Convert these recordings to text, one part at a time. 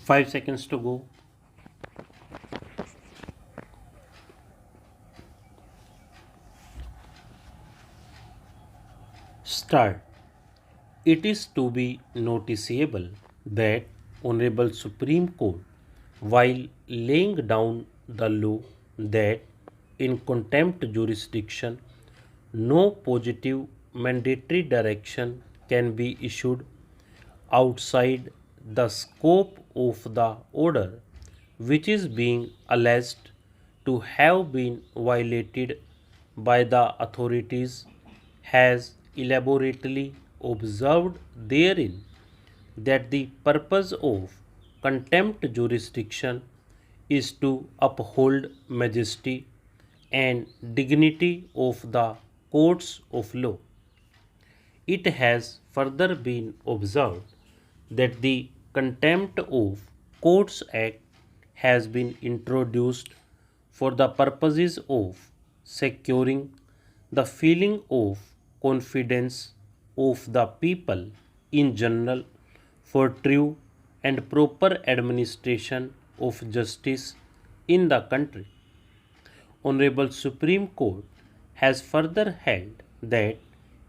5 seconds to go. Start. It is to be noticeable that Honorable Supreme Court, while laying down the law that in contempt jurisdiction no positive mandatory direction can be issued outside the scope of the order which is being alleged to have been violated by the authorities, has elaborately observed therein that the purpose of contempt jurisdiction is to uphold majesty and dignity of the courts of law. It has further been observed that the Contempt of Courts Act has been introduced for the purposes of securing the feeling of confidence of the people in general for true and proper administration of justice in the country. Honorable Supreme Court has further held that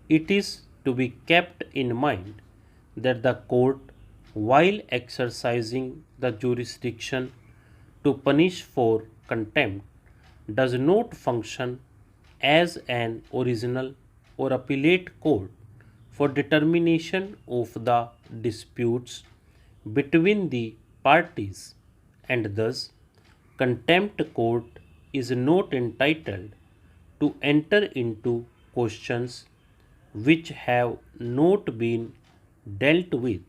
it is to be kept in mind that the court, while exercising the jurisdiction to punish for contempt, does not function as an original or appellate court for determination of the disputes between the parties, and thus contempt court is not entitled to enter into questions which have not been dealt with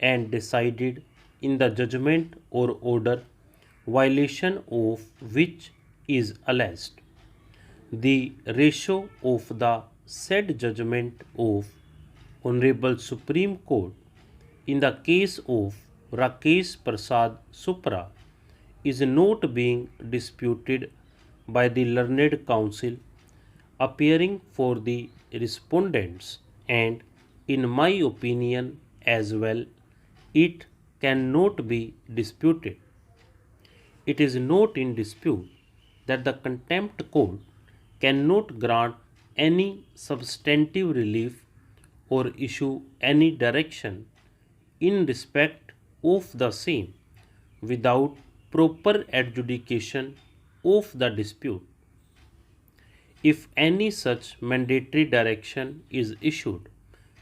and decided in the judgment or order violation of which is alleged. The ratio of the said judgment of Honorable Supreme Court in the case of Rakesh Prasad Supra is not being disputed by the learned counsel appearing for the respondents, and in my opinion as well, it cannot be disputed. It is not in dispute that the contempt court cannot grant any substantive relief or issue any direction in respect of the same without proper adjudication of the dispute. If any such mandatory direction is issued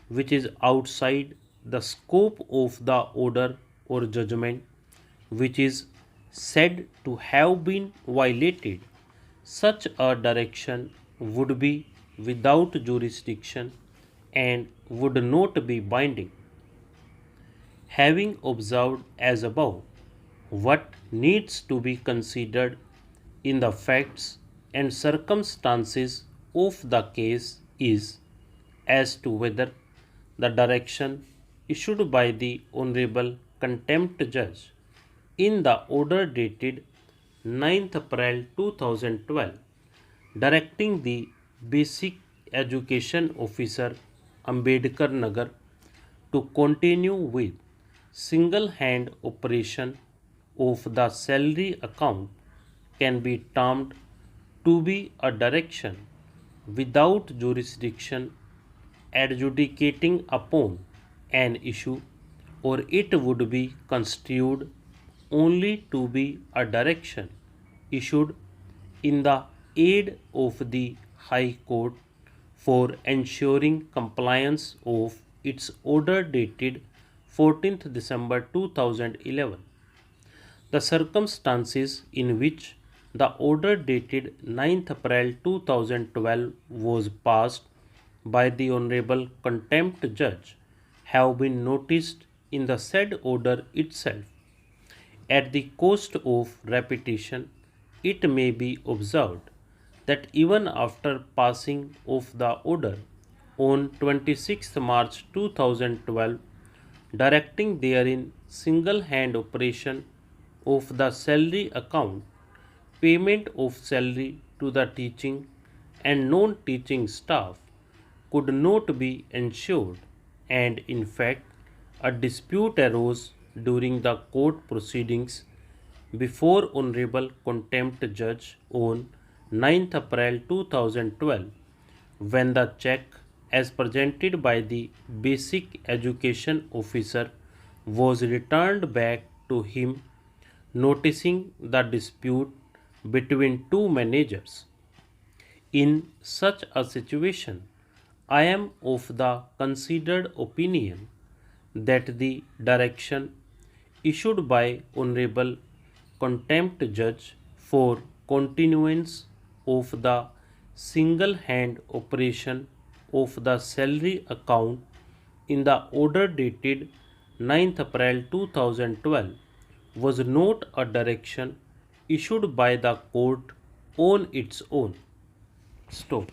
which is outside the scope of the order or judgment which is said to have been violated, such a direction would be without jurisdiction and would not be binding. Having observed as above what needs to be considered in the facts and circumstances of the case is as to whether the direction issued by the Honorable Contempt Judge in the order dated 9th April 2012 directing the Basic Education Officer Ambedkar Nagar to continue with single hand operation of the salary account can be termed to be a direction without jurisdiction adjudicating upon an issue, or it would be construed only to be a direction issued in the aid of the High Court for ensuring compliance of its order dated 14th December 2011. The circumstances in which the order dated 9th April 2012 was passed by the Honorable Contempt Judge have been noticed in the said order itself. At the cost of repetition, it may be observed that even after passing of the order on 26th March 2012 directing therein single hand operation of the salary account, payment of salary to the teaching and non-teaching staff could not be ensured, and in fact a dispute arose during the court proceedings before Honorable Contempt Judge on 9th April 2012, when the check as presented by the Basic Education Officer was returned back to him, noticing the dispute between two managers. In such a situation, I am of the considered opinion that the direction issued by Honorable Contempt Judge for continuance of the single hand operation of the salary account in the order dated 9th April 2012 was not a direction issued by the court on its own. Stop.